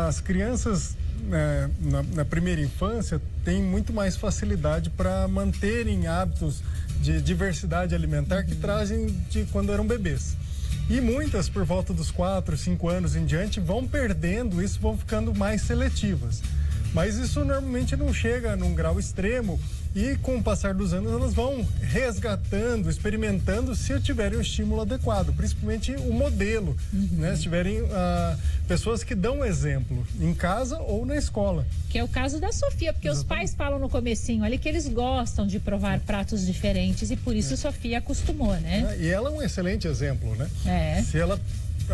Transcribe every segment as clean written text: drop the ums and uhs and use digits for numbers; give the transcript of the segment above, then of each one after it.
as crianças na primeira infância têm muito mais facilidade para manterem hábitos de diversidade alimentar que trazem de quando eram bebês. E muitas, por volta dos 4, 5 anos em diante, vão perdendo isso, vão ficando mais seletivas. Mas isso normalmente não chega num grau extremo e com o passar dos anos elas vão resgatando, experimentando se tiverem um estímulo adequado, principalmente o modelo, né? Se tiverem pessoas que dão exemplo em casa ou na escola. Que é o caso da Sofia, porque os pais falam no comecinho ali que eles gostam de provar pratos diferentes e por isso a Sofia acostumou, né? E ela é um excelente exemplo, né? Se ela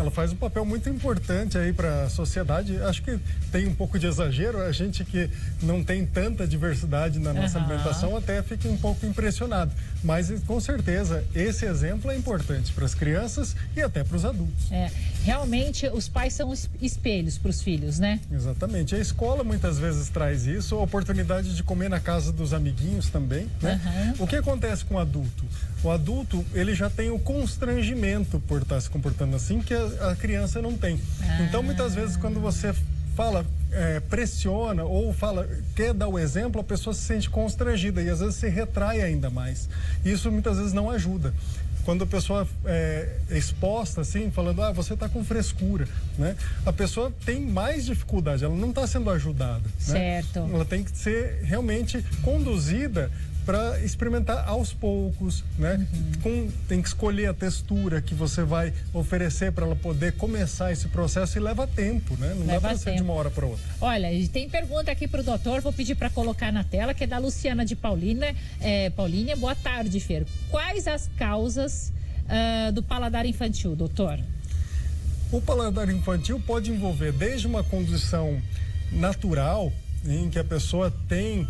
faz um papel muito importante aí para a sociedade. Acho que tem um pouco de exagero. A gente que não tem tanta diversidade na nossa alimentação até fica um pouco impressionado. Mas, com certeza, esse exemplo é importante para as crianças e até para os adultos. Realmente, os pais são espelhos para os filhos, né? Exatamente. A escola muitas vezes traz isso. A oportunidade de comer na casa dos amiguinhos também, né? O que acontece com o adulto? O adulto, ele já tem o constrangimento por estar se comportando assim, que a criança não tem. Então, muitas vezes, quando você fala, pressiona ou quer dar o exemplo, a pessoa se sente constrangida e às vezes se retrai ainda mais. Isso muitas vezes não ajuda. Quando a pessoa é exposta assim, falando, você está com frescura, né? A pessoa tem mais dificuldade, ela não está sendo ajudada. Certo. Né? Ela tem que ser realmente conduzida para experimentar aos poucos, né? Tem que escolher a textura que você vai oferecer para ela poder começar esse processo e leva tempo, né? Não dá para ser de uma hora para outra. Olha, tem pergunta aqui para o doutor, vou pedir para colocar na tela, que é da Luciana de Paulínia. Paulinha, boa tarde, Fer. Quais as causas do paladar infantil, doutor? O paladar infantil pode envolver desde uma condição natural, em que a pessoa tem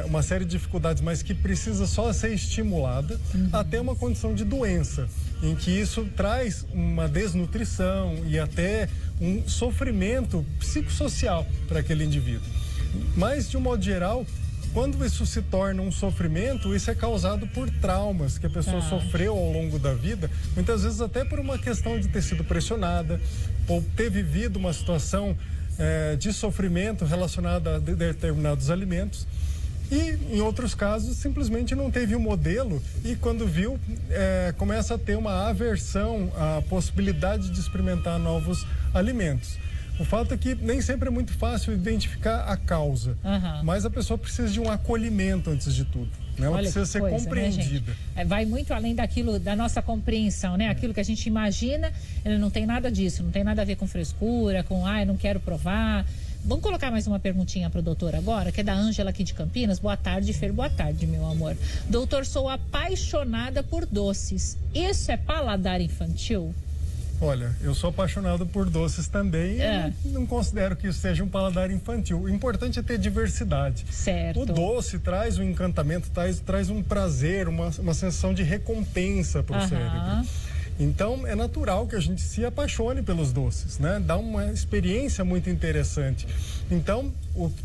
uma série de dificuldades, mas que precisa só ser estimulada, até uma condição de doença, em que isso traz uma desnutrição e até um sofrimento psicossocial para aquele indivíduo. Mas, de um modo geral, quando isso se torna um sofrimento, isso é causado por traumas que a pessoa sofreu ao longo da vida, muitas vezes até por uma questão de ter sido pressionada ou ter vivido uma situação de sofrimento relacionado a determinados alimentos. E, em outros casos, simplesmente não teve um modelo e, quando viu, começa a ter uma aversão à possibilidade de experimentar novos alimentos. O fato é que nem sempre é muito fácil identificar a causa, mas a pessoa precisa de um acolhimento antes de tudo. Né? Ela precisa ser compreendida. Né, vai muito além daquilo, da nossa compreensão, né? Aquilo que a gente imagina, ele não tem nada disso, não tem nada a ver com frescura, com, eu não quero provar. Vamos colocar mais uma perguntinha para o doutor agora, que é da Ângela aqui de Campinas. Boa tarde, Fer, boa tarde, meu amor. Doutor, sou apaixonada por doces. Isso é paladar infantil? Olha, eu sou apaixonado por doces também e não considero que isso seja um paladar infantil. O importante é ter diversidade. Certo. O doce traz um encantamento, traz um prazer, uma sensação de recompensa para o cérebro. Então, é natural que a gente se apaixone pelos doces, né? Dá uma experiência muito interessante. Então,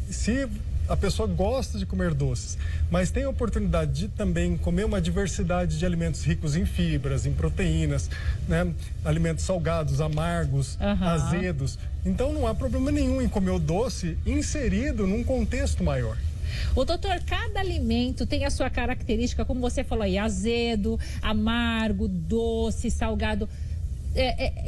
se a pessoa gosta de comer doces, mas tem a oportunidade de também comer uma diversidade de alimentos ricos em fibras, em proteínas, né? Alimentos salgados, amargos, azedos. Então não há problema nenhum em comer o doce inserido num contexto maior. O doutor, cada alimento tem a sua característica, como você falou aí, azedo, amargo, doce, salgado.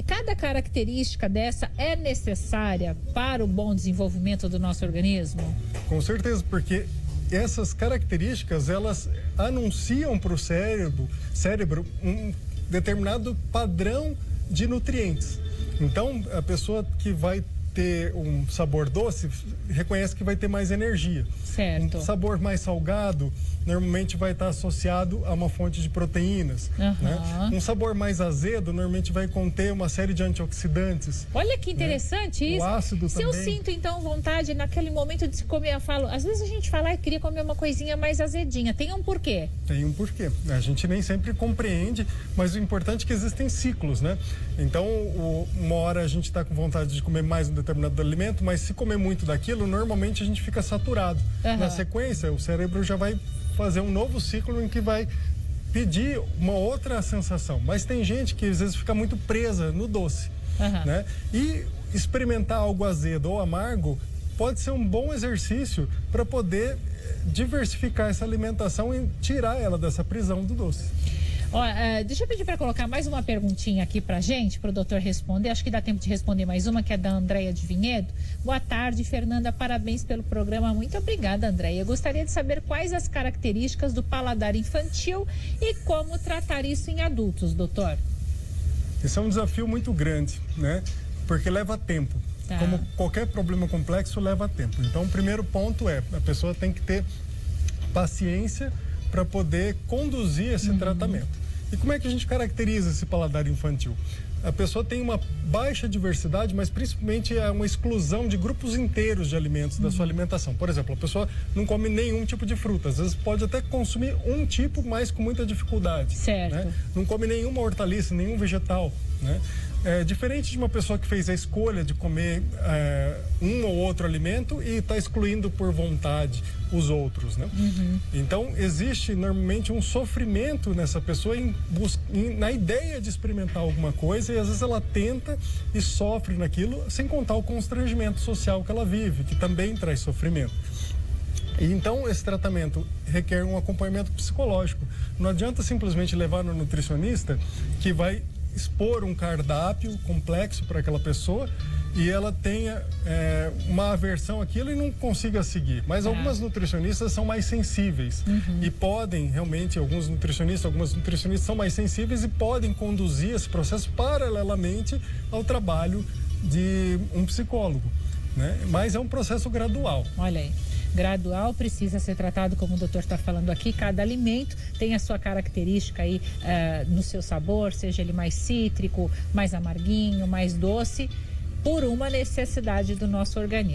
Cada característica dessa é necessária para o bom desenvolvimento do nosso organismo? Com certeza, porque essas características, elas anunciam para o cérebro um determinado padrão de nutrientes. Então, a pessoa que vai ter um sabor doce, reconhece que vai ter mais energia. Certo. Um sabor mais salgado, normalmente vai estar associado a uma fonte de proteínas. Né? Um sabor mais azedo, normalmente vai conter uma série de antioxidantes. Olha que interessante isso. O ácido se também. Eu sinto, então, vontade naquele momento de se comer, eu falo, às vezes a gente fala, queria comer uma coisinha mais azedinha. Tem um porquê? Tem um porquê. A gente nem sempre compreende, mas o importante é que existem ciclos, né? Então, uma hora a gente está com vontade de comer mais um determinado alimento, mas se comer muito daquilo, normalmente a gente fica saturado. Na sequência, o cérebro já vai fazer um novo ciclo em que vai pedir uma outra sensação. Mas tem gente que às vezes fica muito presa no doce, né? E experimentar algo azedo ou amargo pode ser um bom exercício para poder diversificar essa alimentação e tirar ela dessa prisão do doce. Ó, deixa eu pedir para colocar mais uma perguntinha aqui para gente, para o doutor responder. Acho que dá tempo de responder mais uma, que é da Andréia de Vinhedo. Boa tarde, Fernanda. Parabéns pelo programa. Muito obrigada, Andréia. Eu gostaria de saber quais as características do paladar infantil e como tratar isso em adultos, doutor. Esse é um desafio muito grande, né? Porque leva tempo. Tá. Como qualquer problema complexo, leva tempo. Então, o primeiro ponto é, a pessoa tem que ter paciência para poder conduzir esse tratamento. E como é que a gente caracteriza esse paladar infantil? A pessoa tem uma baixa diversidade, mas principalmente é uma exclusão de grupos inteiros de alimentos da sua alimentação. Por exemplo, a pessoa não come nenhum tipo de fruta. Às vezes pode até consumir um tipo, mas com muita dificuldade. Certo. Né? Não come nenhuma hortaliça, nenhum vegetal, né? Diferente de uma pessoa que fez a escolha de comer um ou outro alimento e está excluindo por vontade os outros, né? Então, existe normalmente um sofrimento nessa pessoa na ideia de experimentar alguma coisa, e às vezes ela tenta e sofre naquilo, sem contar o constrangimento social que ela vive, que também traz sofrimento. E então, esse tratamento requer um acompanhamento psicológico. Não adianta simplesmente levar no nutricionista, que vai expor um cardápio complexo para aquela pessoa e ela tenha uma aversão àquilo e não consiga seguir. Mas algumas nutricionistas são mais sensíveis e podem realmente, algumas nutricionistas são mais sensíveis e podem conduzir esse processo paralelamente ao trabalho de um psicólogo, né? Mas é um processo gradual. Olha aí. Gradual, precisa ser tratado, como o doutor está falando aqui. Cada alimento tem a sua característica aí no seu sabor, seja ele mais cítrico, mais amarguinho, mais doce, por uma necessidade do nosso organismo.